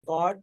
God.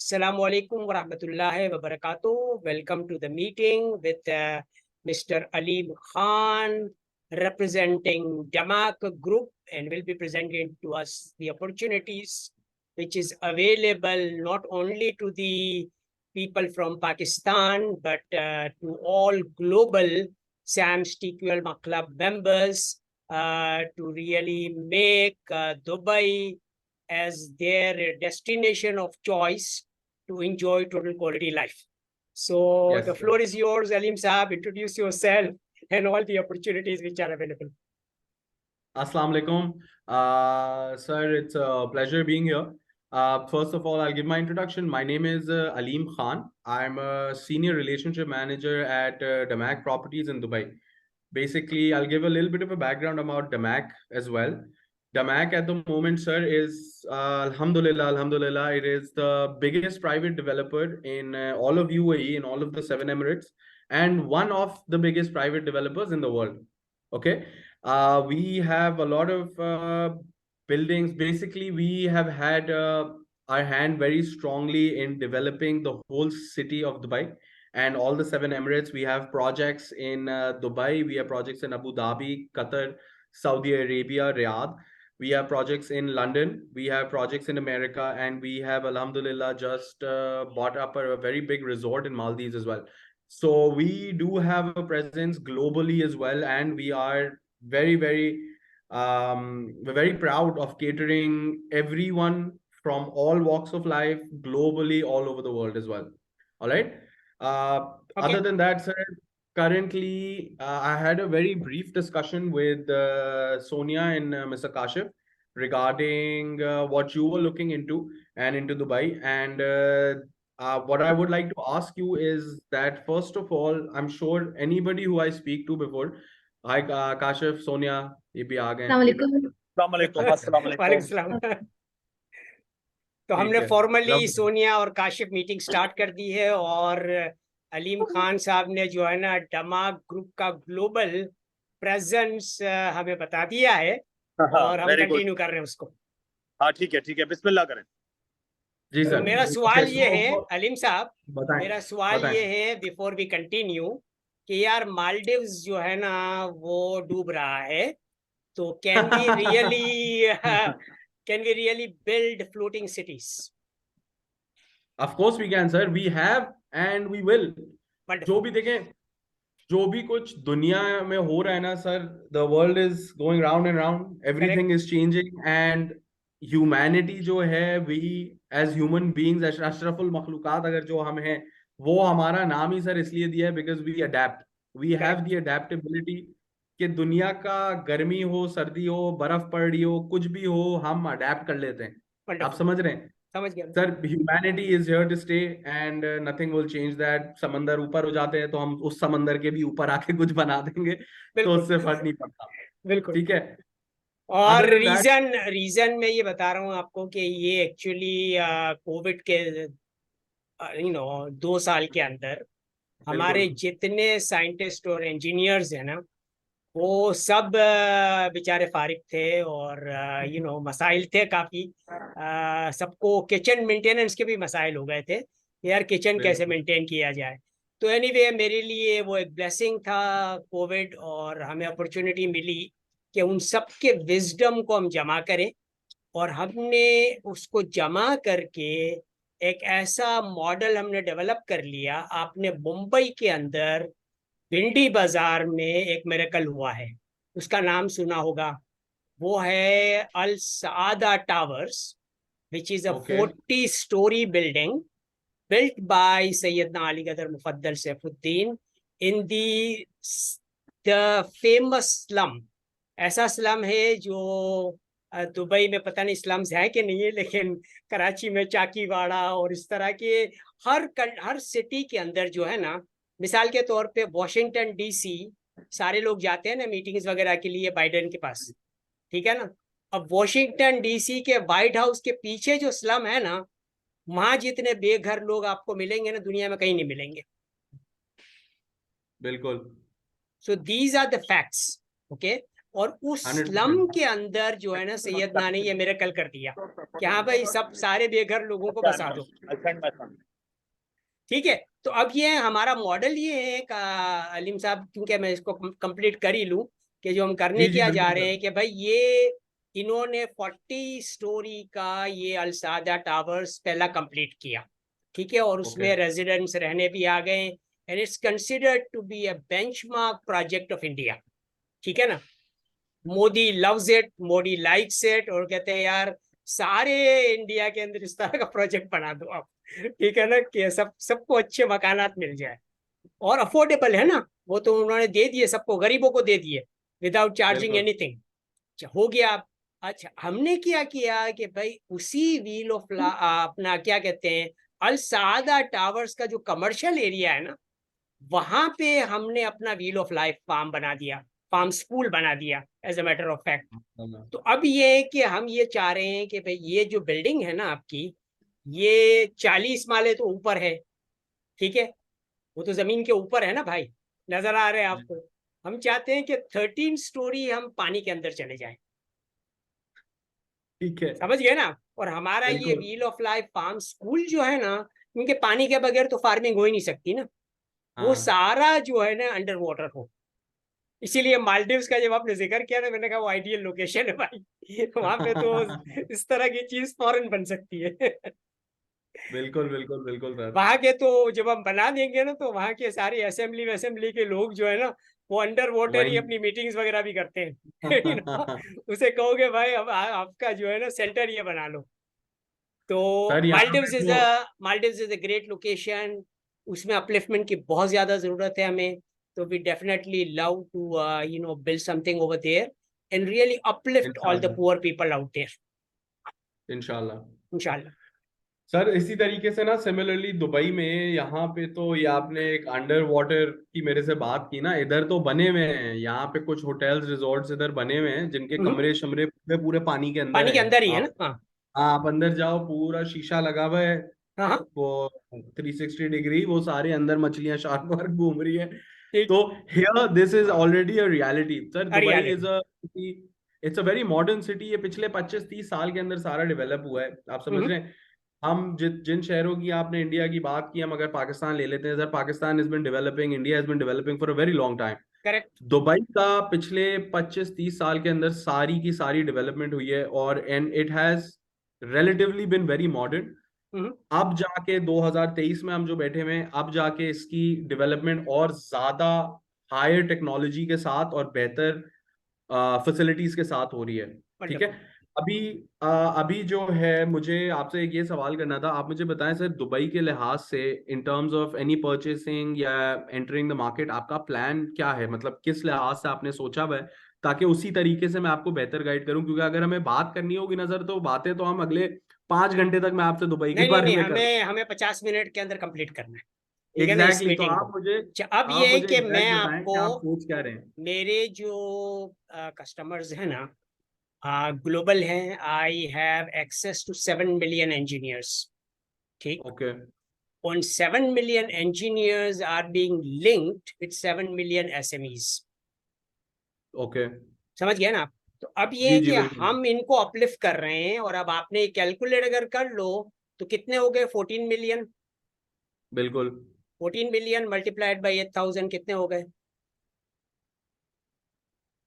Assalamu alaikum wa rahmatullahi wa barakatuh. Welcome to the meeting with Mr. Aleem Khan, representing Damak Group, and will be presenting to us the opportunities which is available not only to the people from Pakistan, but to all global SAMS TQL Club members to really make Dubai as their destination of choice to enjoy total quality life. So Yes, the floor is yours, Aleem Saab. Introduce yourself and all the opportunities which are available. Assalamu alaikum. Sir, it's a pleasure being here. First of all, I'll give my introduction. My name is Aleem Khan. I'm a senior relationship manager at Damak Properties in Dubai. Basically, I'll give a little bit of a background about Damak as well. Damak at the moment, sir, is Alhamdulillah, it is the biggest private developer in all of UAE, in all of the 7 Emirates, and one of the biggest private developers in the world. Okay. We have a lot of buildings. Basically, we have had our hand very strongly in developing the whole city of Dubai and all the 7 Emirates. We have projects in Dubai, we have projects in Abu Dhabi, Qatar, Saudi Arabia, Riyadh. We have projects in London, we have projects in America, and we have, Alhamdulillah, just bought up a very big resort in Maldives as well. So we do have a presence globally as well, and we are we're very proud of catering everyone from all walks of life globally all over the world as well. All right. Other than that, sir, currently I had a very brief discussion with Sonia and Mr. Kashif regarding what you were looking into and into Dubai. And what I would like to ask you is that, first of all, I'm sure anybody who I speak to before, hi Kashif, Sonia, ये भी आ गए वालेकुम। तो हमने formally रब सोनिया और Kashif meeting start कर दी है, और अलीम खान साहब ने जो है ना दमाक ग्रुप का ग्लोबल प्रेजेंस हमें बता दिया है, और हम कंटिन्यू कर रहे हैं उसको। हाँ ठीक है, बिस्मिल्लाह करें। जी तो सर। मेरा सवाल ये है अलीम साहब, बताएं, मेरा सवाल बताएं। ये है बिफोर वी कंटिन्यू कि यार मालदीव्स जो है ना वो डूब रहा है, तो can we really build floating cities? Of course we can, sir. We have and we will. जो भी देखें, जो भी कुछ दुनिया में हो रहा है ना sir, the world is going round and round. Everything is changing, and humanity जो है, we as human beings, अशरफुल मखलूकात अगर जो हम हैं, वो हमारा नाम ही सर इसलिए दिया है because we adapt. We have the adaptability कि दुनिया का गर्मी हो, सर्दी हो, बर्फ पड़ रही हो, कुछ भी हो, हम अडेप्ट कर लेते हैं। आप समझ रहे हैं? समझ गया sir, humanity is here to stay and nothing will change that. समंदर ऊपर हो जाते हैं तो हम उस समंदर के भी ऊपर आके कुछ बना देंगे, तो उससे फर्क नहीं पड़ता। बिल्कुल ठीक है। और रीजन मैं ये बता रहा हूँ आपको कि ये एक्चुअली कोविड के 2 साल के अंदर हमारे जितने साइंटिस्ट और इंजीनियर्स हैं ना, वो सब बेचारे फारिग थे, और मसाइल थे काफी। सबको किचन मेंटेनेंस के भी मसाइल हो गए थे, यार किचन कैसे मेंटेन किया जाए। तो एनीवे मेरे लिए वो एक ब्लेसिंग था कोविड, और हमें अपॉर्चुनिटी मिली कि उन सब के विजडम को हम जमा करें, और हमने उसको जमा करके एक ऐसा मॉडल हमने डेवलप कर लिया। आपने मुंबई के अंदर भिंडी बाजार में एक मिरेकल हुआ है, उसका नाम सुना होगा, वो है Al Saada towers, which is a 40-story building built by Sayyidina Ali Qadar Mufaddal Saifuddin in the famous slum। ऐसा स्लम है जो दुबई में पता नहीं स्लम्स है कि नहीं है, लेकिन कराची में चाकीवाड़ा और इस तरह के हर सिटी के अंदर जो है ना, मिसाल के तौर पे वॉशिंगटन डीसी सारे लोग जाते हैं ना मीटिंग्स वगैरह के लिए बाइडेन के पास, ठीक है ना। अब वॉशिंगटन डीसी के व्हाइट हाउस के पीछे जो स्लम है ना, वहां जितने बेघर लोग आपको मिलेंगे ना, दुनिया में कहीं नहीं मिलेंगे। बिल्कुल। So these are the facts, okay. और उस स्लम 100%। के अंदर जो है ना, सैयदना ने ये मिरेकल कर दिया कि हाँ भाई, सब सारे बेघर लोगों को बसा दो, ठीक है। तो अब ये हमारा मॉडल ये है अलीम साहब, क्योंकि मैं इसको कंप्लीट कर ही लूं, कि जो हम करने जी जी क्या जा बिल्कुल रहे सर। हैं कि भाई ये इन्होंने 40 स्टोरी का ये अलसादा टावर्स पहला कंप्लीट किया, ठीक है। और उसमें ओके रेजिडेंट्स रहने भी आ गए, and it's considered to be a benchmark project of India, ठीक है ना। Modi loves it, Modi likes it, और कहते हैं यार सारे इंडिया के अंदर इस तरह का प्रोजेक्ट बना दो आप, ठीक है ना, कि सबको अच्छे मकानात मिल जाए, और अफोर्डेबल है ना। वो तो उन्होंने दे दिए सबको, गरीबों को दे दिए, विदाउट चार्जिंग बिल्कुल। एनीथिंग। हो गया आप। अच्छा, हमने क्या किया कि भाई उसी व्हील ऑफ अपना क्या कहते हैं, अल सादा टावर्स का जो कमर्शियल एरिया है ना, वहां पे हमने अपना व्हील ऑफ लाइफ फार्म बना दिया, फार्म स्कूल बना दिया as a matter of fact. तो अब ये है कि हम ये चाह रहे हैं कि भाई ये जो बिल्डिंग है ना आपकी, ये 40 माले तो ऊपर है, ठीक है। वो तो जमीन के ऊपर है ना भाई, नजर आ रहे हैं आपको। हम चाहते हैं कि 13 स्टोरी हम पानी के अंदर चले जाएं, ठीक है। समझ गए ना। और हमारा ये बिल्कुल। Wheel of life farm school जो है ना, क्योंकि पानी के बगैर तो फार्मिंग हो ही नहीं सकती ना, वो हाँ सारा जो है ना अंडर वाटर हो। इसीलिए मालदीव्स का जब आपने जिक्र किया ना, मैंने कहा वो आइडियल लोकेशन है भाई। वहां पे तो इस तरह की चीज फॉरन बन सकती है। बिल्कुल बिल्कुल बिल्कुल सर। वहां के तो जब हम बना देंगे ना, तो वहां के सारे असेंबली के लोग जो है ना, वो अंडर वाटर ही वही। अपनी मीटिंग्स वगैरह भी करते हैं। You know, उसे कहोगे भाई अब आपका जो है ना सेंटर ये बना लो। तो सर यहाँ पे तो Maldives is a great location, उसमें अपलिफ्टमेंट की बहुत ज्यादा जरूरत है हमें। तो we definitely love to build something over there and really uplift all the इंशाल्लाह। पुअर पीपल आउट देयर, इंशाल्लाह। इंशाल्लाह। सर इसी तरीके से ना सिमिलरली दुबई में यहाँ पे तो ये आपने एक अंडर वाटर की मेरे से बात की ना, इधर तो बने हुए हैं यहाँ पे कुछ होटल्स रिजॉर्ट्स इधर बने हुए हैं जिनके कमरे शमरे पूरे पूरे पानी के अंदर पानी के हैं। अंदर ही है आप ना, हाँ। आप अंदर जाओ, पूरा शीशा लगा हुआ है, हाँ हाँ, वो 360 डिग्री, वो सारे अंदर मछलियां शार्क वार्क घूम रही है। ठीक। तो here this is already a reality sir. Dubai is reality. A it's a very modern city. ये पिछले 25-30 साल के अंदर सारा डेवलप हुआ है, आप समझ रहे हैं। हम जिन शहरों की आपने इंडिया की बात की, हम अगर पाकिस्तान ले लेते हैं sir, Pakistan is been developing, India has been developing for a very long time. Correct. Dubai का पिछले 25-30 साल के अंदर सारी की सारी डेवलपमेंट हुई है, और and it has relatively been very modern. अब जाके 2023 में हम जो बैठे हुए हैं, अब जाके इसकी डेवलपमेंट और ज्यादा हायर टेक्नोलॉजी के साथ और बेहतर फैसिलिटीज के साथ हो रही है। ठीक है। वंडरफुल। अभी अभी जो है, मुझे आपसे एक ये सवाल करना था। आप मुझे बताएं सर, दुबई के लिहाज से in terms of any purchasing या एंटरिंग द मार्केट, आपका प्लान क्या है? मतलब किस लिहाज से आपने सोचा हुआ है, ताकि उसी तरीके से मैं आपको बेहतर गाइड करूं। क्योंकि अगर हमें बात करनी होगी नजर, तो बातें तो हम अगले 5 घंटे तक मैं आपसे दुबई के नहीं नहीं बारे नहीं, में कर। हमें हमें 50 मिनट के अंदर कंप्लीट करना है, ठीक है ना, इस एग्जैक्टली। तो मीटिंग को। आप मुझे अच्छा, अब ये है कि मैं एग्जैक्ट बताएं आपको कि आप सोच क्या रहे हैं। मेरे जो कस्टमर्स हैं ना, ग्लोबल हैं। I have access to 7 million engineers, ठीक। Okay. on 7 million engineers are being linked with 7 million SMEs, okay. समझ गए ना आप। तो अब ये जी है जी कि बिल्कुल। हम इनको अपलिफ्ट कर रहे हैं, और अब आपने कैलकुलेट अगर कर लो तो कितने हो गए, 14 मिलियन। बिल्कुल। 14 मिलियन मल्टीप्लाइड बाई 8,000 कितने हो गए,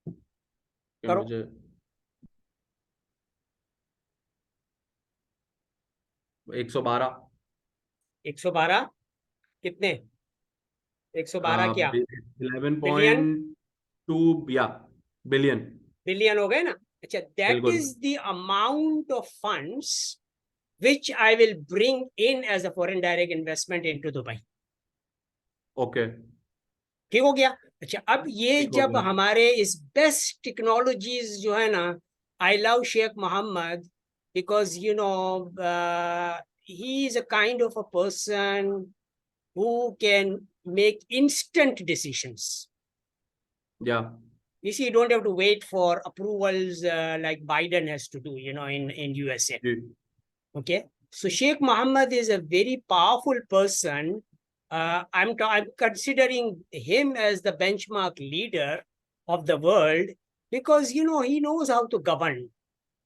कि करो। मुझे 112। 112 कितने, 112 क्या, 11.2 बिलियन, या बिलियन। बिलियन हो गए ना। अच्छा, दैट बिल्कुल। Is the amount of funds which I will bring in as a foreign direct investment into Dubai, okay. ठीक हो गया। अच्छा, अब ये ठीक हो जब गया। हमारे इस बेस्ट टेक्नोलॉजीज जो है ना, I love Sheikh Mohammed because, he is a kind of a person who can make instant decisions. Yeah. You see, you don't have to wait for approvals like Biden has to do, in USA. जी. Okay. So Sheikh Mohammed is a very powerful person. I'm considering him as the benchmark leader of the world because, he knows how to govern.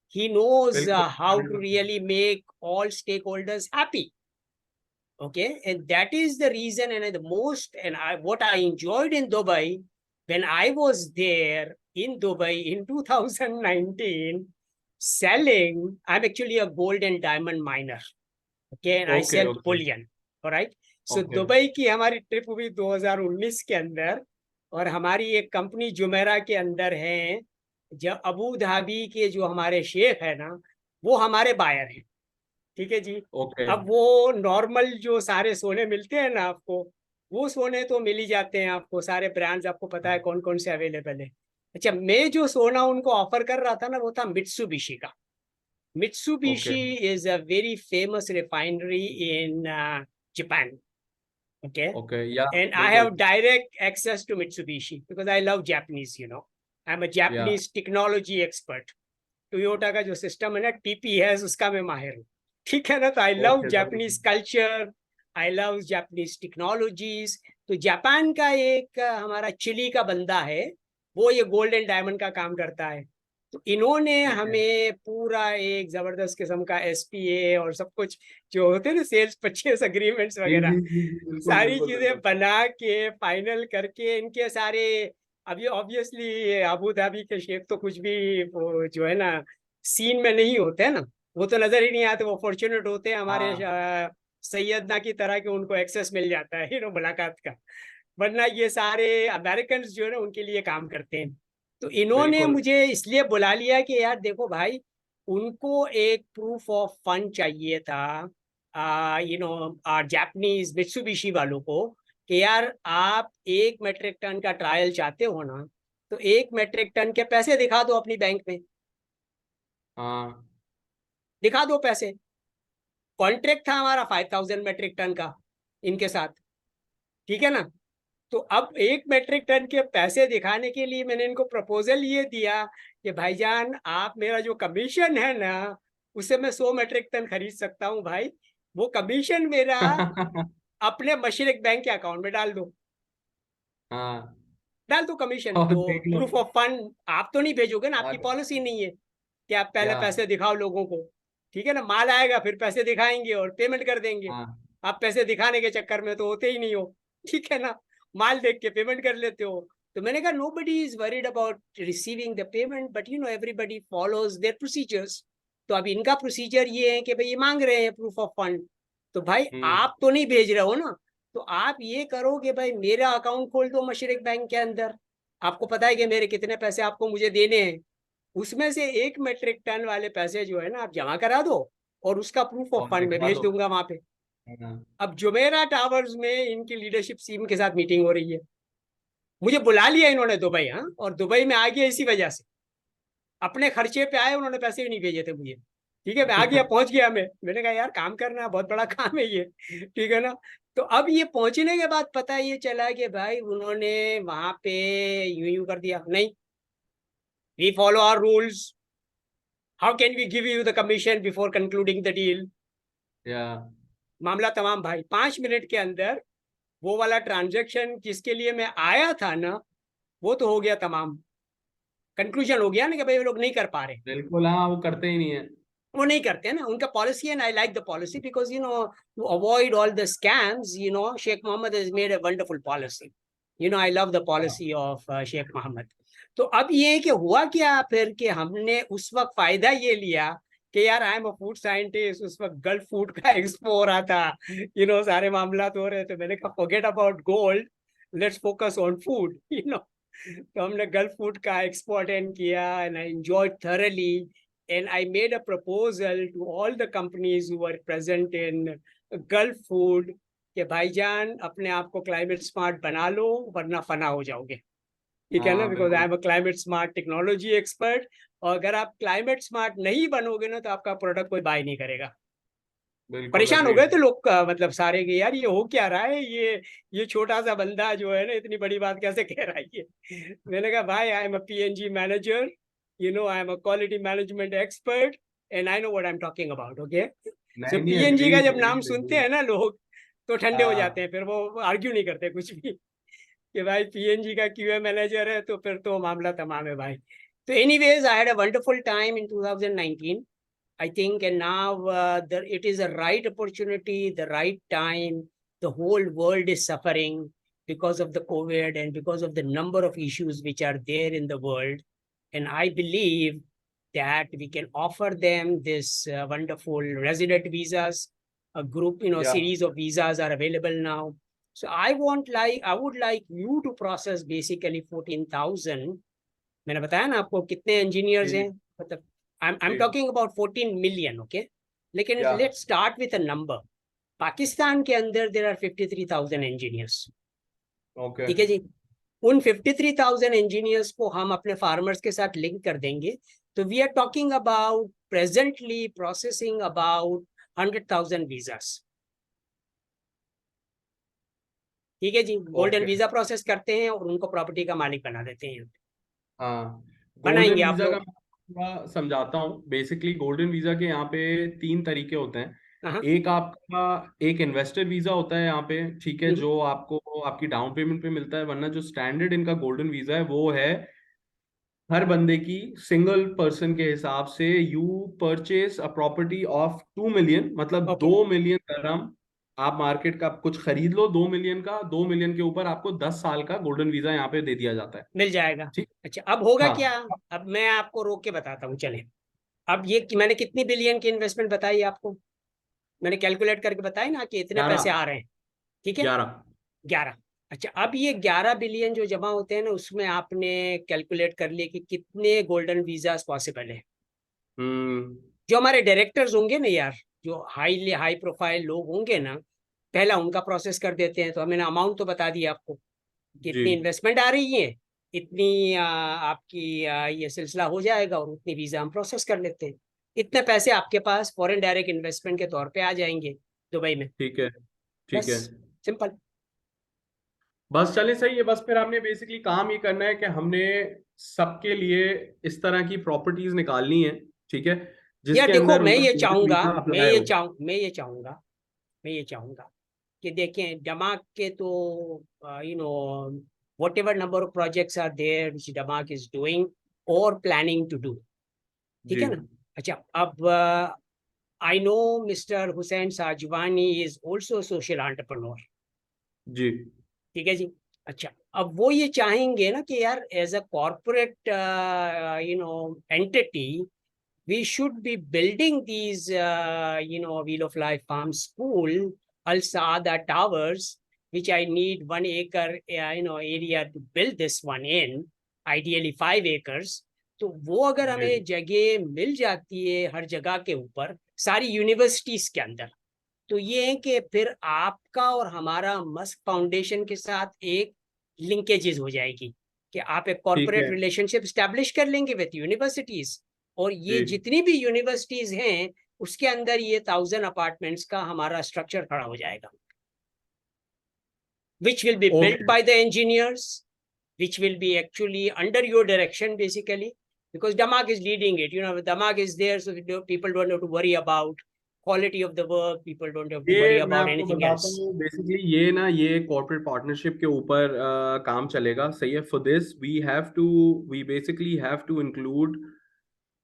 He knows बिल्कुल. how to really make all stakeholders happy. Okay. And that is the reason what I enjoyed in Dubai when I was there in Dubai in 2019 selling, I'm actually a gold and diamond miner. Okay. And I Okay, sell okay. bullion. All right. So Okay. Dubai की हमारी trip हुई 2019 के अंदर और हमारी एक company Jumeirah के अंदर है जब अबू धाबी के जो हमारे शेख है ना वो हमारे बायर हैं. ठीक है जी. Okay. अब वो नॉर्मल जो सारे सोने मिलते हैं ना आपको वो सोने तो मिल ही जाते हैं आपको सारे ब्रांड्स आपको पता है कौन कौन से अवेलेबल है. अच्छा मैं जो सोना उनको ऑफर कर रहा था ना वो था मित्सुबिशी का. Mitsubishi is a very famous refinery in Japan. Okay. Okay. Yeah. And I have direct access to Mitsubishi because I love Japanese, I'm a Japanese technology expert. Toyota का जो सिस्टम है ना TPS उसका मैं माहिर हूँ. ठीक है ना. तो I love Japanese culture. I love Japanese technologies. तो जापान का एक हमारा चिली का बंदा है वो ये गोल्ड एंड डायमंड का काम करता है. तो इन्होंने हमें पूरा एक जबरदस्त किस्म का SPA और सब कुछ जो होते हैं ना सेल्स परचेस अग्रीमेंट्स वगैरह सारी चीजें बना के फाइनल करके इनके सारे. अभी ऑब्वियसली अबू धाबी के शेख तो कुछ भी वो जो है ना सीन में नहीं होते हैं ना वो तो नजर ही नहीं आते. वो फॉर्चुनेट होते हैं हमारे सैयदना की तरह के उनको एक्सेस मिल जाता है मुलाकात का. वरना ये सारे अमेरिकन जो है ना उनके लिए काम करते हैं. तो इन्होंने मुझे इसलिए बुला लिया कि यार देखो भाई उनको एक प्रूफ ऑफ फंड चाहिए था जापानीज मित्सुबिशी वालों को कि यार आप 1 मेट्रिक टन का ट्रायल चाहते हो ना तो 1 मेट्रिक टन के पैसे दिखा दो अपनी बैंक में. हाँ. दिखा दो पैसे. कॉन्ट्रैक्ट था हमारा 5000 मेट्रिक टन का इनके साथ. ठीक है ना. तो अब 1 मेट्रिक टन के पैसे दिखाने के लिए मैंने इनको प्रपोजल ये दिया कि भाईजान आप मेरा जो कमीशन है ना उसे मैं 100 मेट्रिक टन खरीद सकता हूँ भाई. वो कमीशन मेरा अपने मशरिक बैंक के अकाउंट में डाल दो. हाँ. डाल दो कमीशन. तो प्रूफ ऑफ फंड आप तो नहीं भेजोगे ना. आपकी पॉलिसी नहीं है कि आप पहले पैसे दिखाओ लोगों को. ठीक है ना. माल आएगा फिर पैसे दिखाएंगे और पेमेंट कर देंगे. आप पैसे दिखाने के चक्कर में तो होते ही नहीं हो. ठीक है ना. माल देख के पेमेंट कर लेते हो. तो मैंने कहा nobody is worried about receiving the payment but everybody follows their procedures. तो अब इनका प्रोसीजर ये है कि भाई ये मांग रहे हैं प्रूफ ऑफ फंड. तो भाई आप तो नहीं भेज रहे हो ना. तो आप ये करो कि भाई मेरा अकाउंट खोल दो मशरिक बैंक के अंदर. आपको पता है कि मेरे कितने पैसे आपको मुझे देने हैं. उसमें से 1 मेट्रिक टन वाले पैसे जो है ना आप जमा करा दो और उसका प्रूफ ऑफ फंड में भेज दूंगा वहां पे. अब जुमेरा टावर्स में इनकी लीडरशिप टीम के साथ मीटिंग हो रही है. मुझे बुला लिया इन्होंने दुबई. हाँ. और दुबई में आ गया इसी वजह से. अपने खर्चे पे आए उन्होंने पैसे भी नहीं भेजे थे मुझे. ठीक है. मैं आ गया पहुंच गया. मैंने कहा यार काम करना बहुत बड़ा काम है ये. ठीक है ना. तो अब ये पहुंचने के बाद पता ये चला कि भाई उन्होंने वहां पे यूं कर दिया. नहीं we follow our rules. How can we give you the commission before concluding the deal? मामला तमाम भाई. 5 मिनट के अंदर वो वाला ट्रांजैक्शन जिसके लिए मैं आया था ना वो तो हो गया तमाम. कंक्लूजन हो गया ना कि भाई वो लोग नहीं कर पा रहे. बिल्कुल. हाँ वो करते ही नहीं है. वो नहीं करते हैं ना. उनका पॉलिसी है. I like the policy because to avoid all the scams, Sheikh Mohammed has made a wonderful policy. I love the policy of Sheikh Mohammed. तो अब ये कि हुआ क्या फिर कि हमने उस वक्त फायदा ये लिया कि यार आई एम अ फूड साइंटिस्ट. उस वक्त गल्फ फूड का एक्सपो हो रहा था. सारे मामला हो रहे थे. मैंने कहा forget about gold, let's focus on food. तो हमने गल्फ फूड का एक्सपो अटेंड किया and I enjoyed thoroughly. And I made a proposal to all the companies who were present in Gulf food कि भाईजान अपने आप को क्लाइमेट स्मार्ट बना लो वरना फना हो जाओगे. ठीक है ना, हाँ बिकॉज आई बिल्कुल am a climate smart technology expert. और अगर आप क्लाइमेट स्मार्ट नहीं बनोगे ना तो आपका प्रोडक्ट कोई बाय नहीं करेगा। बिल्कुल परेशान हो गए अग्रीड। थे लोग मतलब सारे के, यार ये हो क्या रहा है, ये छोटा सा बंदा जो है ना इतनी बड़ी बात कैसे कह रहा है ये। मैंने कहा भाई, I am a PNG manager, you know, I am a quality management expert and I know what I am talking about. Okay, so नहीं नहीं पीएनजी का अग्रीड जब नाम अग्रीड सुनते अग्रीड। हैं ना लोग तो ठंडे हो जाते हाँ हैं, फिर वो आर्ग्यू नहीं करते कुछ भी कि भाई पीएनजी का क्यूए मैनेजर है तो फिर तो मामला तमाम है भाई। तो anyways, I had a wonderful time in 2019, I think, and now it is a right opportunity, the right time. The whole world is suffering because of the COVID and because of the number of issues which are there in the world. And I believe that we can offer them this wonderful resident visas. A group, you know, या series of visas are available now. So I would like you to process basically 14,000. मैंने बताया ना आपको कितने engineers जी हैं, मतलब I'm ji talking about 14 million, okay? लेकिन या let's start with a number. Pakistan के अंदर there are 53,000 engineers. ओके ठीक है जी, उन 53,000 engineers को हम अपने फार्मर्स के साथ लिंक कर देंगे, तो we are talking about presently processing about 100,000 visas. ठीक है जी, गोल्डन ओके। वीजा प्रोसेस करते हैं और उनको प्रॉपर्टी का मालिक बना देते हैं। हाँ गोल्डन बनाएंगे आप वीजा का लोग? मैं थोड़ा समझाता हूँ। बेसिकली गोल्डन वीजा के यहाँ पे 3 तरीके होते हैं। हाँ। एक आपका एक इन्वेस्टर वीजा होता है यहाँ पे, ठीक है, हम्म, जो आपको आपकी डाउन पेमेंट पे मिलता है। वरना जो स्टैंडर्ड इनका गोल्डन वीजा है वो है हर बंदे की सिंगल पर्सन के हिसाब से you purchase a property of 2 million, मतलब ओके, 2 मिलियन दरम। आप मार्केट का कुछ खरीद लो 2 मिलियन का, 2 मिलियन के ऊपर आपको 10 साल का गोल्डन वीजा यहाँ पे दे दिया जाता है। मिल जाएगा। ठीक। अच्छा, अब होगा हाँ क्या? अब मैं आपको रोक के बताता हूँ, चले। अब ये मैंने कितनी बिलियन की इन्वेस्टमेंट बताई आपको, मैंने कैलकुलेट करके बताई ना कि इतने 11। पैसे आ रहे हैं। ठीक है, 11। 11। अच्छा, अब ये 11 बिलियन जो जमा होते हैं ना, उसमें आपने कैलकुलेट कर लिया कि कितने गोल्डन वीजास पॉसिबल है। हम्म। जो हमारे डायरेक्टर्स होंगे ना यार, जो हाई प्रोफाइल लोग होंगे ना, पहला उनका प्रोसेस कर देते हैं। तो मैंने अमाउंट तो बता दिया आपको कि जी इतनी इन्वेस्टमेंट आ रही है, इतनी आपकी ये सिलसिला हो जाएगा और उतनी वीजा हम प्रोसेस कर लेते हैं। इतने पैसे आपके पास फॉरेन डायरेक्ट इन्वेस्टमेंट के तौर पे आ जाएंगे दुबई में। ठीक है ठीक बस, है। सिंपल। बस चले सही है। बस फिर हमने बेसिकली काम ये करना है कि हमने सबके लिए इस तरह की प्रॉपर्टीज निकालनी है, ठीक है, यार जिसके देखो, अंदर उनका गोल्डन वीजा अप्लाई हो। मैं ये चाहूंगा कि देखें दमाग के तो you know whatever number of projects are there which Damac is doing और प्लानिंग टू डू। ठीक जी है ना? अच्छा, अब I know mister Hussain Sajwani is also social entrepreneur. जी ठीक है जी। अच्छा, अब वो ये चाहेंगे ना कि यार as a corporate entity we should be building these Wheel of Life Farm School, Al Saada Towers, which I need 1 acre area to build this one in, ideally 5 acres. तो वो अगर जी हमें जगह मिल जाती है हर जगह के ऊपर, सारी यूनिवर्सिटीज के अंदर, तो ये है कि फिर आपका और हमारा मस्क फाउंडेशन के साथ एक लिंकेजेस हो जाएगी कि आप एक ठीक कॉर्पोरेट है रिलेशनशिप स्टैब्लिश कर लेंगे विद यूनिवर्सिटीज, और ये जी जितनी भी यूनिवर्सिटीज हैं उसके अंदर ये 1,000 अपार्टमेंट्स का हमारा स्ट्रक्चर खड़ा हो जाएगा, which will be built okay. by the engineers, which will be actually under your direction basically, because Damag is leading it. Damag is there, so people don't have to worry about quality of the work. People don't have to worry ये मैं about आपको anything बताता else. हूँ basically ये corporate partnership के ऊपर काम चलेगा, सही है। For this we basically have to include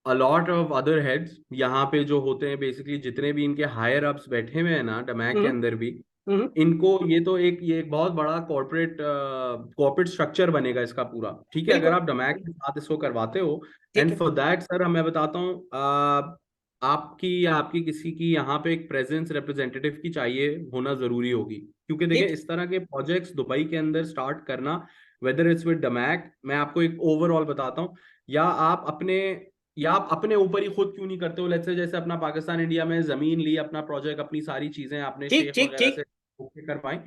a lot of other heads यहाँ पे जो होते हैं। बेसिकली जितने भी इनके हायर अप्स बैठे हुए हैं ना डमैक के हम्म, अंदर भी, हम्म, इनको ये एक बहुत बड़ा कॉर्पोरेट स्ट्रक्चर बनेगा इसका पूरा, ठीक है, अगर बिल्कुल। आप डमैक के साथ इसको करवाते हो। ठीक एंड है। फॉर दैट सर मैं बताता हूँ, आपकी या आपकी किसी की यहाँ पे एक प्रेजेंस रिप्रेजेंटेटिव की चाहिए होना जरूरी होगी। क्योंकि देखिए ठीक। इस तरह के प्रोजेक्ट्स दुबई के अंदर स्टार्ट करना, वेदर इट्स विद डमैक, मैं आपको एक ओवरऑल बताता हूँ, या आप अपने ऊपर ही खुद क्यों नहीं करते हो। लेट्स से जैसे अपना पाकिस्तान इंडिया में जमीन ली, अपना प्रोजेक्ट, अपनी सारी चीजें आपने ठीक शेख ठीक वगैरह ठीक। से ओके कर पाई।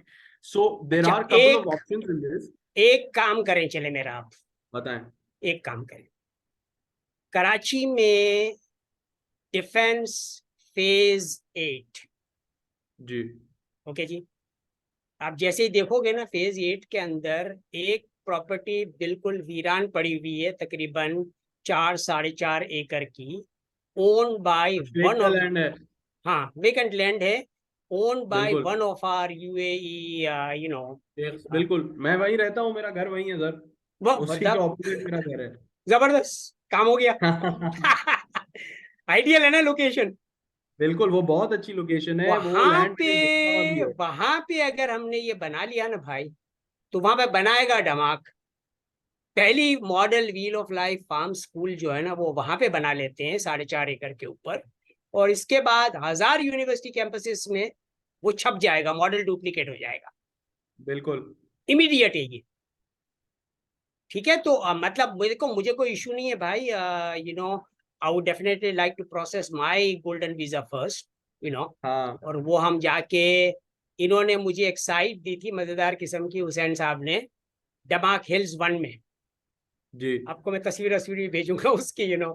सो देर अच्छा, are couple of options in this. एक काम करें चले मेरा आप, बताएं। एक काम करें, कराची में डिफेंस फेज 8, जी ओके जी। आप जैसे ही देखोगे ना, फेज 8 के अंदर एक प्रॉपर्टी बिल्कुल वीरान पड़ी हुई है, तकरीबन 4-4.5 एकड़ की, ओन बाय वन फेक ऑफ, लैंड है। हाँ वेकेंट लैंड है, ओन बाय बिल्कुल one of our UAE, you know, बिल्कुल, मैं वहीं रहता हूँ, मेरा घर वहीं है सर। वो उसी के मतलब ऑपोजिट मेरा घर है। जबरदस्त काम हो गया। आइडियल है ना लोकेशन। बिल्कुल, वो बहुत अच्छी लोकेशन है, वो वहां लैंड पे मैंने देखा हुआ भी है। वहां पे अगर हमने ये बना लिया ना भाई, तो वहां पे बनाएगा धमाक। पहली model wheel of life farm school जो है ना, वो वहां पे बना लेते हैं 4.5 एकड़ के ऊपर, और इसके बाद 1000 यूनिवर्सिटी कैंपसेस में वो छप जाएगा, मॉडल डुप्लीकेट हो जाएगा, बिल्कुल इमीडिएट है ये। ठीक है, तो मतलब मुझे कोई इशू नहीं है भाई, you know, I would definitely like to process my golden visa first, you know. हाँ और वो हम जाके, इन्होंने मुझे एक साइट दी थी मजेदार किस्म की, हुसैन साहब ने, दमाक हिल्स 1 में। जी आपको मैं तस्वीर भी भेजूंगा उसकी, यू नो।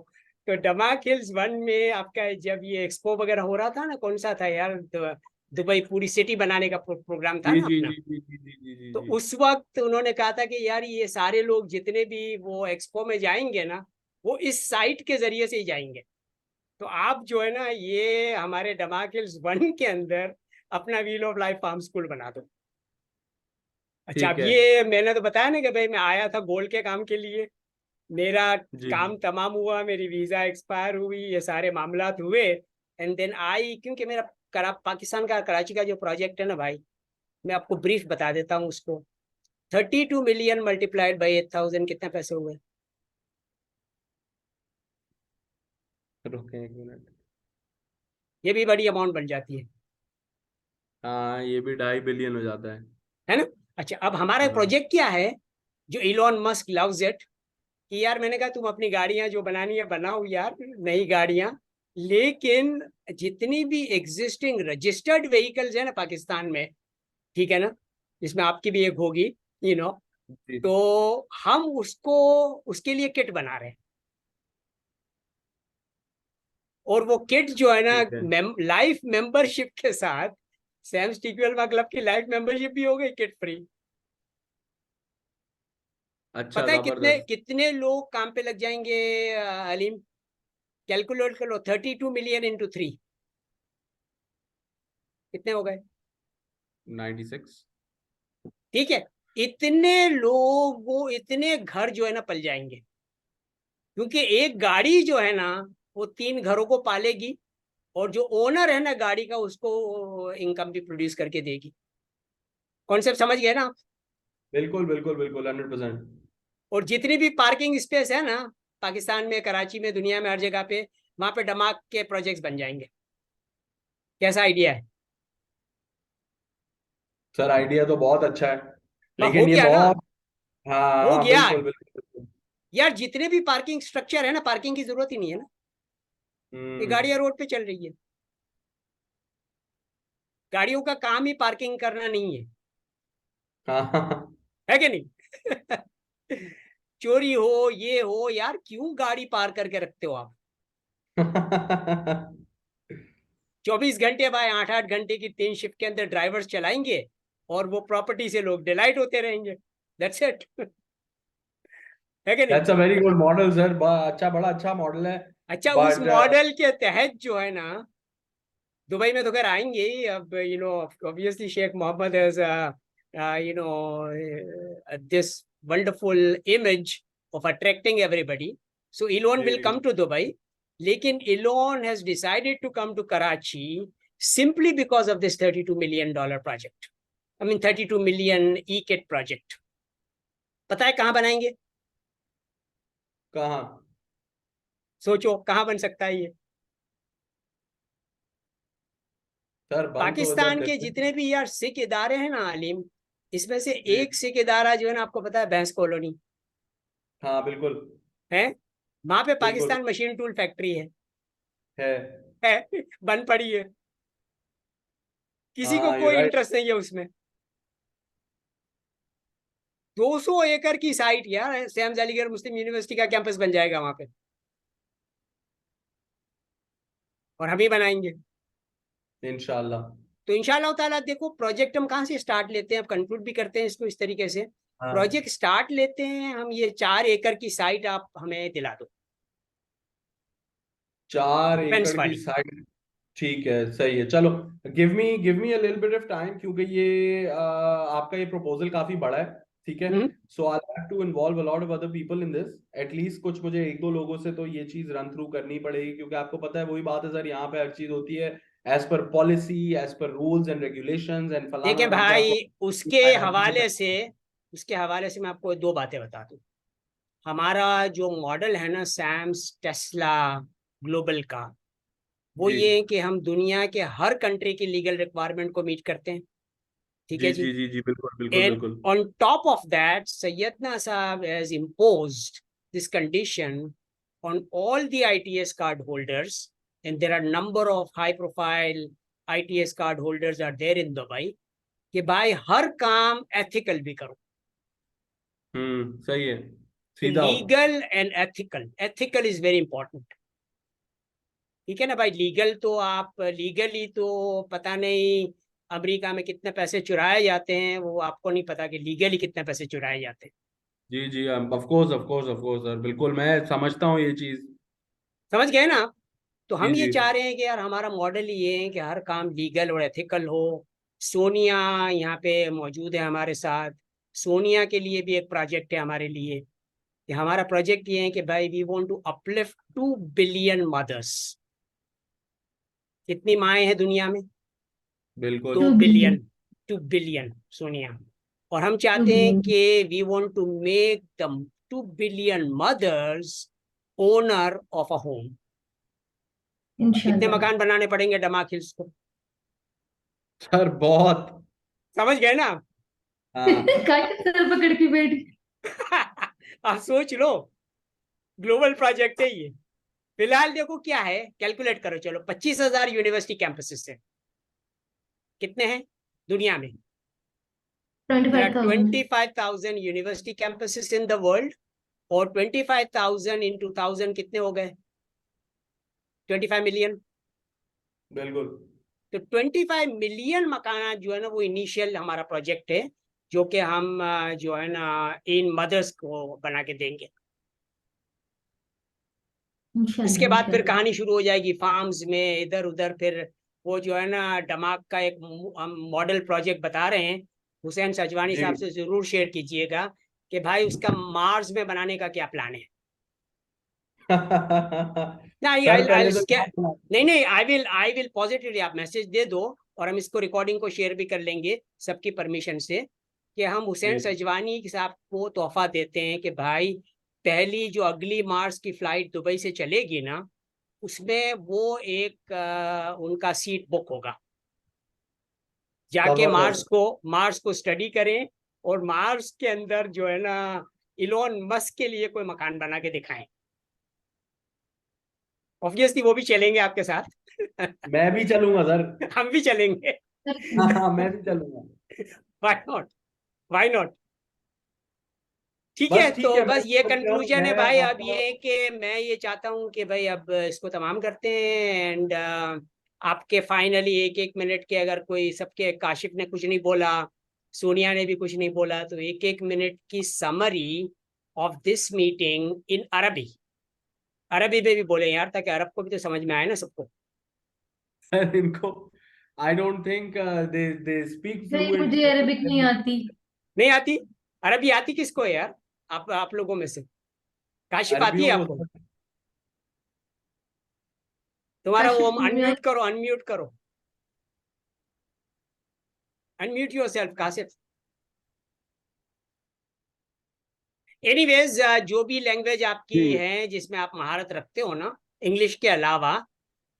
तो दमाक हिल्स 1 में आपका जब ये एक्सपो वगैरह हो रहा था ना, कौन सा था यार, दुबई पूरी सिटी बनाने का प्रोग्राम था जी ना जी अपना। जी जी जी जी जी जी तो जी। उस वक्त उन्होंने कहा था कि यार ये सारे लोग जितने भी वो एक्सपो में जाएंगे ना, वो इस साइट के जरिए से ही जाएंगे। तो आप जो है ना, ये हमारे दमाक हिल्स 1 के अंदर अपना wheel of life farm school बना दो। अच्छा, अब ठीक है। ये मैंने तो बताया ना कि भाई मैं आया था गोल्ड के काम के लिए, मेरा जी काम तमाम हुआ, मेरी वीजा एक्सपायर हुई, ये सारे मामलात हुए, एंड देन आई, क्योंकि मेरा पाकिस्तान का कराची का जो प्रोजेक्ट है ना भाई, मैं आपको ब्रीफ बता देता हूँ उसको। 32 मिलियन मल्टीप्लाइड बाई 8,000 कितने पैसे हुए? रुकें एक मिनट। ये भी बड़ी अमाउंट बन जाती हाँ, ये भी 2.5 बिलियन हो जाता है। है ना। अच्छा, अब हमारा हाँ प्रोजेक्ट क्या है, जो इलॉन मस्क लव्स इट, कि यार मैंने कहा तुम अपनी गाड़ियां जो बनानी है बनाओ यार, नई गाड़ियां, लेकिन जितनी भी एग्जिस्टिंग रजिस्टर्ड व्हीकल्स है ना पाकिस्तान में, ठीक है ना, जिसमें आपकी भी एक होगी, यू नो, जी तो हम उसको, उसके लिए किट बना रहे हैं। और वो किट जो है ठीक है। ना, लाइफ मेंबरशिप के साथ, सैम स्टीकवेल क्लब की लाइफ मेंबरशिप भी हो गई किट फ्री। अच्छा, पता है कितने जबरदस्त। कितने लोग काम पे लग जाएंगे, हलीम? कैलकुलेट कर लो, 32 मिलियन इंटू 3 कितने हो गए? 96। ठीक है, इतने लोग, इतने घर जो है ना पल जाएंगे, क्योंकि एक गाड़ी जो है ना, वो 3 घरों को पालेगी, और जो ओनर है ना गाड़ी का, उसको इनकम भी प्रोड्यूस करके देगी। कॉन्सेप्ट समझ गए ना आप? बिल्कुल बिल्कुल बिल्कुल, 100%। और जितनी भी पार्किंग स्पेस है ना पाकिस्तान में, कराची में, दुनिया में, हर जगह पे, वहां पे दमाक के प्रोजेक्ट्स बन जाएंगे। कैसा आइडिया है? सर आइडिया तो बहुत अच्छा है, हो लेकिन ये गया ना, बहुत। हाँ हो हाँ, गया है। बिल्कुल बिल्कुल बिल्कुल। यार जितने भी पार्किंग स्ट्रक्चर है ना, पार्किंग की जरूरत ही नहीं है ना, ये हम्म। गाड़ियां रोड पे चल रही है। गाड़ियों का काम ही पार्किंग करना नहीं है, हाँ है कि नहीं? चोरी हो, ये हो, यार क्यों गाड़ी पार करके रखते हो आप? 24 घंटे बाय 8-8 घंटे की 3 शिफ्ट के अंदर ड्राइवर्स चलाएंगे, और वो प्रॉपर्टी से लोग डिलाइट होते रहेंगे। That's it. है कि नहीं? That's a very good model sir, अच्छा, बड़ा अच्छा मॉडल है। अच्छा, उस बट मॉडल के तहत जो है ना, दुबई में तो खैर आएंगे ही अब, you know, obviously Sheikh Mohammed has, you know, this wonderful image of attracting everybody. So Elon ji will come to Dubai. लेकिन Elon has decided to come to Karachi simply because of this $32 million project. I mean 32 million e-kit project. पता है कहाँ बनाएंगे? कहाँ? सोचो कहाँ बन सकता है ये? सर बंद तो उधर पाकिस्तान के दिल्ली। जितने भी यार सिख इदारे हैं ना आलिम, इसमें से जी एक सिख इदारा जो है ना, आपको पता है, भैंस कॉलोनी हाँ बिल्कुल। है, वहां पे बिल्कुल पाकिस्तान मशीन टूल फैक्ट्री है। है बन पड़ी है। किसी को हाँ, यू कोई राइट। इंटरेस्ट नहीं है उसमें। 200 एकड़ की साइट यार, सैम अलीगढ़ मुस्लिम यूनिवर्सिटी का कैंपस बन जाएगा वहां पे, और हम ही बनाएंगे। इंशाल्लाह। तो इंशाल्लाह ताला देखो, प्रोजेक्ट हम कहाँ से स्टार्ट लेते हैं, अब कंक्लूड भी करते हैं इसको इस तरीके से। हाँ, प्रोजेक्ट स्टार्ट लेते हैं हम, ये 4 एकड़ की साइट आप हमें दिला दो, 4 डिफेंस एकड़ की वाली। साइड। ठीक है, सही है, चलो। Give me a little bit of time, क्योंकि ये आपका ये प्रपोजल काफी बड़ा है। ठीक है, hmm, so I have to involve a lot of other people in this. At least कुछ मुझे एक दो लोगों से तो ये चीज रन थ्रू करनी पड़ेगी, क्योंकि आपको पता है वही बात है सर, यहाँ पे हर चीज होती है as per policy, as per rules and regulations and फलाना देखें ढिमका भाई, आपको उसके फाइनेंशियल। हवाले से उसके हवाले से मैं आपको 2 बातें बता दूं। हमारा जो मॉडल है ना सैम्स टेस्ला ग्लोबल का, वो जी ये है कि हम दुनिया के हर कंट्री की लीगल रिक्वायरमेंट को मीट करते हैं। ठीक जी है जी जी। जी जी, बिल्कुल बिल्कुल And बिल्कुल। on top of that, Sayyidna Saab has imposed this condition on all the ITS card holders, and there are number of high-profile ITS card holders are there in Dubai, कि भाई हर काम ethical भी करो। सही है, सीधा हो। Legal and ethical. Ethical is very important. ठीक है ना भाई, लीगल तो आप लीगली तो पता नहीं अमेरिका में कितने पैसे चुराए जाते हैं, वो आपको नहीं पता कि लीगली कितने पैसे चुराए जाते हैं। जी जी, of course of course of course sir, बिल्कुल मैं समझता हूँ ये चीज। समझ गए ना आप? तो जी हम ये जी चाह रहे हैं कि यार हमारा मॉडल ये है कि हर काम लीगल और एथिकल हो। सोनिया यहाँ पे मौजूद है हमारे साथ। सोनिया के लिए भी एक प्रोजेक्ट है हमारे लिए, कि हमारा प्रोजेक्ट ये है कि भाई we want to uplift 2 billion mothers. कितनी माएँ हैं दुनिया में? बिल्कुल। 2 बिलियन। 2 बिलियन सोनिया। और हम चाहते हैं कि we want to make the 2 billion mothers owner of a home. कितने इंशाल्लाह। मकान बनाने पड़ेंगे डमाक हिल्स को? सर बहुत। समझ गए ना? हाँ। काहे सर पकड़ के बैठ गई? आप सोच लो, ग्लोबल प्रोजेक्ट है ये। फिलहाल देखो क्या है, कैलकुलेट करो चलो। 25,000 यूनिवर्सिटी कैंपसेस है, कितने हैं दुनिया में? There are 25,000। 25,000 university campuses in the world, और 25,000 इन 2000 कितने हो गए? 25 मिलियन। बिल्कुल। तो 25 मिलियन मकान जो है ना, वो इनिशियल हमारा प्रोजेक्ट है, जो कि हम जो है ना इन मदर्स को बना के देंगे। इसके इंशाल्लाह बाद फिर इंशाल्लाह। कहानी शुरू हो जाएगी फार्म्स में इधर उधर। फिर वो जो है ना डमाक का एक हम मॉडल प्रोजेक्ट बता रहे हैं, हुसैन सजवानी जी। साहब से जरूर शेयर कीजिएगा कि भाई उसका मार्स में बनाने का क्या प्लान है। नहीं, सर आई पहले तो नहीं नहीं, आई विल पॉजिटिवली आप मैसेज दे दो, और हम इसको रिकॉर्डिंग को शेयर भी कर लेंगे सबकी परमिशन से, कि हम हुसैन जी सजवानी साहब को तोहफा देते हैं कि भाई पहली जो अगली मार्च की फ्लाइट दुबई से चलेगी ना, उसमें वो एक उनका सीट बुक होगा। जाके जबरदस्त। मार्स को स्टडी करें, और मार्स के अंदर जो है ना इलोन मस्क के लिए कोई मकान बना के दिखाएं। ऑब्वियसली वो भी चलेंगे आपके साथ। मैं भी चलूंगा सर। हम भी चलेंगे। हाँ, मैं भी चलूंगा। Why not, why not. ठीक है, बस तो ठीक है, मैं बस ये समझ गया, कंक्लूजन है मैं भाई। अब आपका। ये है कि मैं ये चाहता हूँ कि भाई अब इसको तमाम करते हैं। एंड आपके फाइनली 1-1 मिनट के, अगर कोई, सबके काशिफ ने कुछ नहीं बोला, सोनिया ने भी कुछ नहीं बोला, तो 1-1 मिनट की summary of this meeting in अरबी। अरबी में भी बोले यार, ताकि अरब को भी तो समझ में आए ना सबको। सर इनको I don't think they speak नहीं, फ्लुएंट। मुझे अरबिक नहीं आती। नहीं आती? अरबी आती किसको है यार, आप लोगों में से? काशिफ आती है अरबियों आपको? को। तुम्हारा वो काशिफ मुझे अनम्यूट करो, अनम्यूट करो, अनम्यूट योरसेल्फ काशिफ। एनीवेज, जो भी लैंग्वेज आपकी जी है जिसमें आप महारत रखते हो ना, इंग्लिश के अलावा,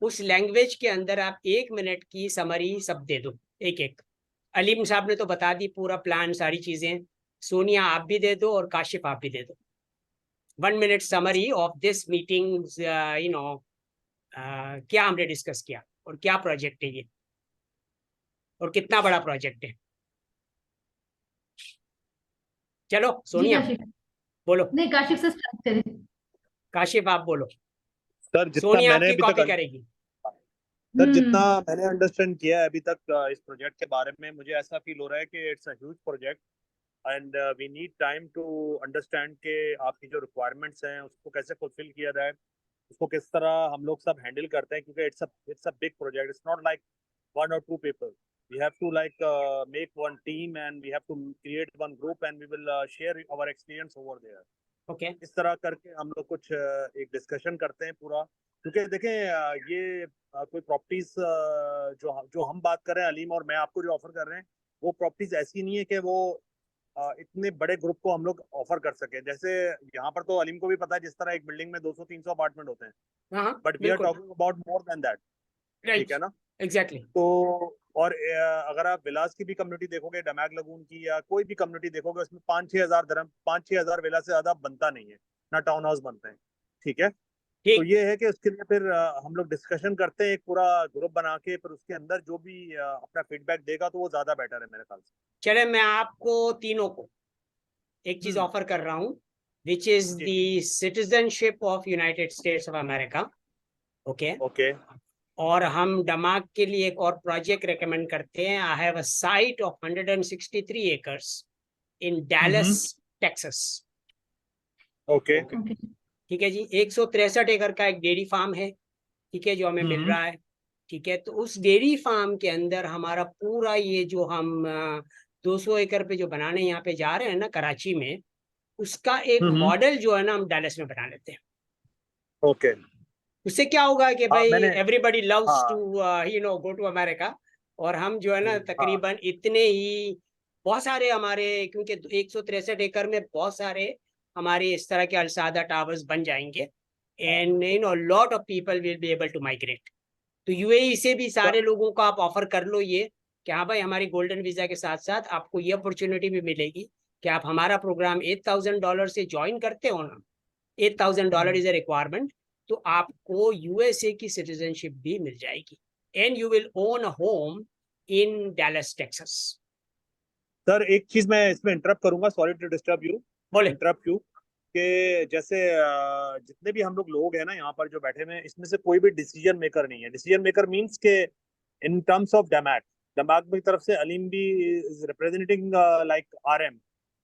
उस लैंग्वेज के अंदर आप 1 मिनट की समरी सब दे दो, एक एक। अलीम साहब ने तो बता दी पूरा प्लान, सारी चीजें। सोनिया आप भी दे दो, और काशिफ आप भी दे दो। 1 minute summary of this meeting, you know क्या हमने डिस्कस किया, और क्या प्रोजेक्ट है ये, और कितना बड़ा प्रोजेक्ट है। चलो जी सोनिया काशिफ, बोलो, नहीं काशिफ से स्टार्ट करें। काशिफ आप बोलो, सर जितना सोनिया मैंने आपकी अभी कॉपी तक करेगी। सर जितना हम्म। मैंने अंडरस्टैंड किया है अभी तक इस प्रोजेक्ट के बारे में, मुझे ऐसा फील हो रहा है कि it's a huge project and we need time to understand के आपकी जो रिक्वायरमेंट्स हैं उसको कैसे फुलफिल किया जाए, उसको किस तरह हम लोग सब हैंडल करते हैं, क्योंकि it's a big project, it's not like one or two people. We have to make one team and we have to create one group and we will share our experience over there. Okay इस तरह करके हम लोग कुछ एक discussion करते हैं पूरा, क्योंकि देखें ये कोई प्रॉपर्टीज जो जो हम बात कर रहे हैं अलीम और मैं आपको जो ऑफर कर रहे हैं, वो प्रॉपर्टीज ऐसी नहीं है कि वो इतने बड़े ग्रुप को हम लोग ऑफर कर सके। जैसे यहाँ पर तो अलीम को भी पता है जिस तरह एक बिल्डिंग में 200-300 अपार्टमेंट होते हैं, हाँ बट वी आर बिल्कुल talking about more than that. ठीक है राइट ना? एग्जैक्टली तो और अगर आप विलास की भी कम्युनिटी देखोगे, डमैक लगून की या कोई भी कम्युनिटी देखोगे, उसमें 5-6 हज़ार विला से ज्यादा बनता नहीं है, ना टाउन हाउस बनते हैं। ठीक है, तो ठीक। ये है कि उसके लिए फिर हम लोग डिस्कशन करते हैं एक पूरा ग्रुप बना के, फिर उसके अंदर जो भी अपना फीडबैक देगा तो वो ज्यादा बेटर है मेरे ख्याल से। चले मैं आपको तीनों को एक चीज हम्म, ऑफर कर रहा हूँ, विच इज जी, the citizenship of United States of America. Okay, okay, और हम डमाक के लिए एक और प्रोजेक्ट रेकमेंड करते हैं। I have a site of 163 acres in Dallas Texas. Okay, okay. ठीक है जी, 163 एकड़ का एक डेयरी फार्म है, ठीक है, जो हमें मिल रहा है। ठीक है, तो उस डेयरी फार्म के अंदर हमारा पूरा ये जो हम 200 एकड़ पे जो बनाने यहाँ पे जा रहे हैं ना कराची में, उसका एक मॉडल जो है ना हम डैलस में बना लेते हैं। ओके। उससे क्या होगा कि हाँ भाई मैंने, एवरीबडी लव्स टू हाँ गो टू अमेरिका, और हम जो है ना हाँ, तकरीबन इतने ही बहुत सारे हमारे, क्योंकि 163 एकड़ में बहुत सारे हमारे इस तरह के अलसादा टावर्स बन जाएंगे, and lot of people will be able to migrate. तो यूएई से भी सारे लोगों को आप ऑफर कर लो ये कि हाँ भाई हमारी गोल्डन वीजा के साथ साथ आपको ये अपॉर्चुनिटी भी मिलेगी कि आप हमारा प्रोग्राम $8,000 से ज्वाइन करते हो ना, $8,000 इज ए रिक्वायरमेंट, तो आपको यूएसए की सिटीजनशिप भी मिल जाएगी and you will own a home in Dallas Texas. Sir एक चीज मैं इसमें इंटरप्ट करूंगा, सॉरी टू डिस्टर्ब यू, बोले। इंटरप्ट यू, कि जैसे जितने भी हम लोग हैं ना यहाँ पर जो बैठे हुए हैं, इसमें से कोई भी डिसीजन मेकर नहीं है। डिसीजन मेकर मींस के इन टर्म्स ऑफ डमैक, डमैक की तरफ से अलीम भी is representing like RM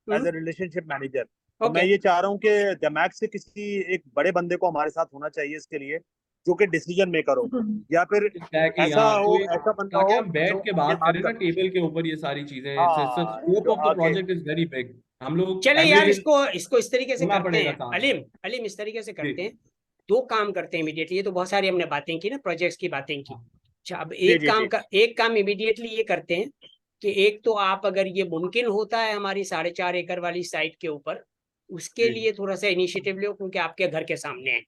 as a relationship manager. तो मैं ओके, ये चाह रहा हूँ कि डमैक से किसी एक बड़े बंदे को हमारे साथ होना चाहिए इसके लिए, जो कि डिसीजन मेकर हो, या फिर एग्जैक्टली ऐसा हाँ, हो, कोई ऐसा बंदा ताकि हो हम बैठ जो के ये बात बात करें ना कर, टेबल के ऊपर ये सारी चीजें। हाँ स्कोप जो ऑफ द आके, प्रोजेक्ट इज वेरी बिग। हम लोग चले अगले यार दिन इसको इसको इस तरीके से होना करते पड़ेगा हैं साथ। अलीम, अलीम इस तरीके से जी करते हैं, दो काम करते हैं इमीडिएटली। ये तो बहुत सारी हमने बातें की ना, प्रोजेक्ट्स की बातें की। हाँ, अच्छा, अब जी जी जी, एक काम इमीडिएटली ये करते हैं कि एक तो आप अगर ये मुमकिन होता है हमारी 4.5 एकड़ वाली साइट के ऊपर, उसके जी लिए थोड़ा सा इनिशिएटिव लो, क्योंकि आपके घर के सामने है।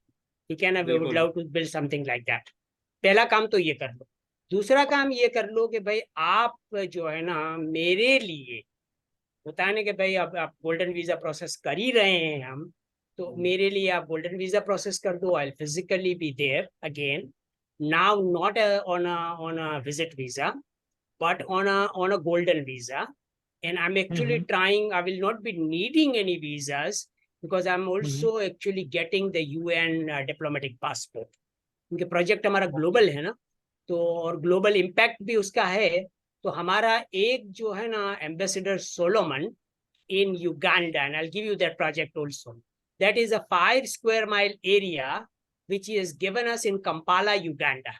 ठीक है ना, वी वुड बिल्कुल। Love to build something like that. पहला काम तो ये कर लो। दूसरा काम ये कर लो कि भाई आप जो है ना मेरे लिए होता है ना कि भाई अब आप गोल्डन वीजा प्रोसेस कर ही रहे हैं हम, तो मेरे लिए आप गोल्डन वीजा प्रोसेस कर दो। I physically be there again, now not on a visit visa but on a golden visa, and I'm actually trying, I will not be needing any visas because I'm also actually getting the UN diplomatic passport, क्योंकि project हमारा global है ना, तो और global impact भी उसका है। तो हमारा एक जो है ना ambassador Solomon in Uganda, and I'll give you that project also. That is a 5 square mile area which he has given us in Kampala, Uganda.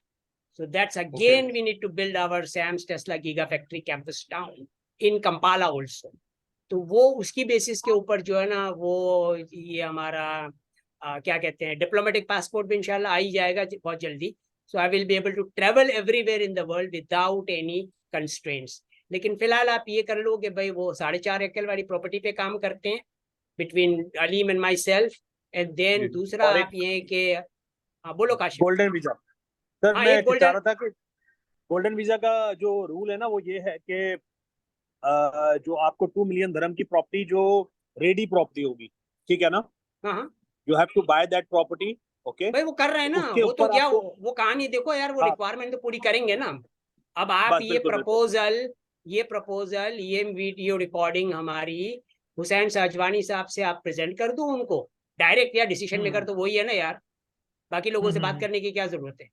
So that's again, we need to build our Sam's Tesla Gigafactory campus down in Kampala also. तो वो उसकी basis के ऊपर जो है ना वो ये हमारा क्या कहते हैं डिप्लोमेटिक पासपोर्ट भी इंशाल्लाह आ ही जाएगा बहुत जल्दी। So I will be able to travel everywhere in the world without any constraints. लेकिन फिलहाल आप ये कर लो कि भाई वो 4.5 एकड़ वाली प्रॉपर्टी पे काम करते हैं between Aleem and myself, and then दूसरा और आप ये कि हाँ बोलो काशिफ। Golden visa. सर हाँ मैं एक चाह गोल्डन, रहा था कि गोल्डन वीजा का जो रूल है ना वो ये है कि जो आपको 2 मिलियन धर्म की प्रॉपर्टी जो रेडी प्रॉपर्टी होगी, ठीक है ना, हाँ हाँ you have to buy that property, okay, भाई वो कर रहे हैं तो ना, उसके वो तो ऊपर क्या आपको, वो कहानी देखो यार, वो हाँ रिक्वायरमेंट तो पूरी करेंगे ना। अब आप बस बिल्कुल बिल्कुल, ये प्रपोजल ये वीडियो रिकॉर्डिंग हमारी हुसैन साजवानी साहब से आप प्रेजेंट कर दूं उनको डायरेक्ट, या डिसीजन मेकर तो वही है ना यार, बाकी लोगों से बात करने की क्या जरूरत है।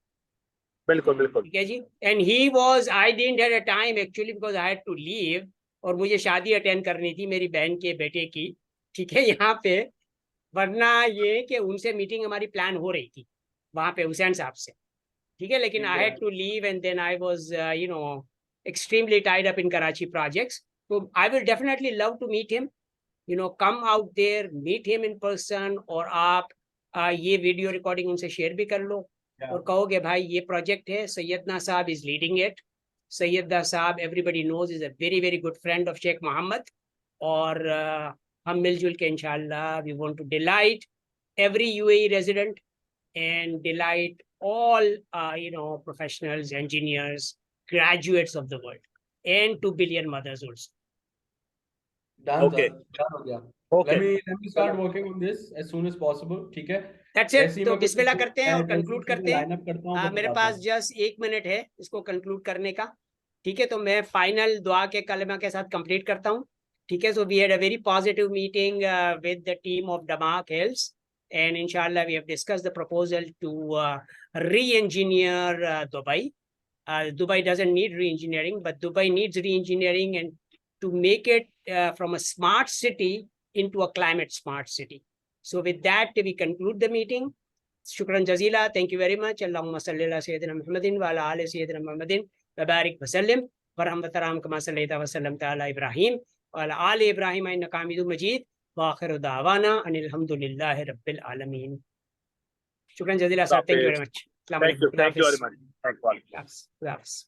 बिल्कुल बिल्कुल। ठीक है जी। And he was, I didn't have a time actually because I had to leave, और मुझे शादी अटेंड करनी थी मेरी बहन के बेटे की, ठीक है, यहाँ पे। वरना ये कि उनसे मीटिंग हमारी प्लान हो रही थी वहाँ पे हुसैन साहब से, ठीक है, लेकिन I had to leave and then I was you know extremely tied up in Karachi projects. So I will definitely love to meet him. You know, come out there, meet him in person, और आप ये video recording उनसे share भी कर लो और कहोगे भाई ये प्रोजेक्ट है, सैयदना साहब इज लीडिंग इट। सैयदा साहब everybody knows is a very very good friend of Sheikh Mohammed, और हम मिलजुल के इंशाल्लाह we want to delight every UAE resident and delight all professionals, engineers, graduates of the world, and 2 billion mothers also. Done, Okay. done हो गया। Okay. Let me start working on this as soon as possible, ठीक है। That's it. जैसे ही तो मैं बिस्मिल्लाह कुछ करते हैं और कंक्लूड करते हैं। लाइन अप करता हूँ तो मेरे बताता पास हूँ। जस्ट 1 मिनट है इसको कंक्लूड करने का, ठीक है। तो मैं फाइनल दुआ के कलमा के साथ कंप्लीट करता हूँ, ठीक है। So we had a very positive meeting with the team of Damac Hills, and inshallah we have discussed the proposal to re-engineer Dubai. Dubai doesn't need re-engineering, but Dubai needs re-engineering and to make it from a smart city into a climate smart city. So with that we conclude the meeting. Shukran jazila, thank you very much. Allahumma salli ala sayyidina Muhammadin wa ala ali sayyidina Muhammadin wa barik wa sallim wa rahmataram kama sallaita wa sallamta ala Ibrahim wa ala ali Ibrahim innaka Hamidum Majid. Wa akhiru da'wana anil hamdulillahi rabbil alamin. Shukran jazila sir, thank you very much. Thank you very much. Thank you. Yes.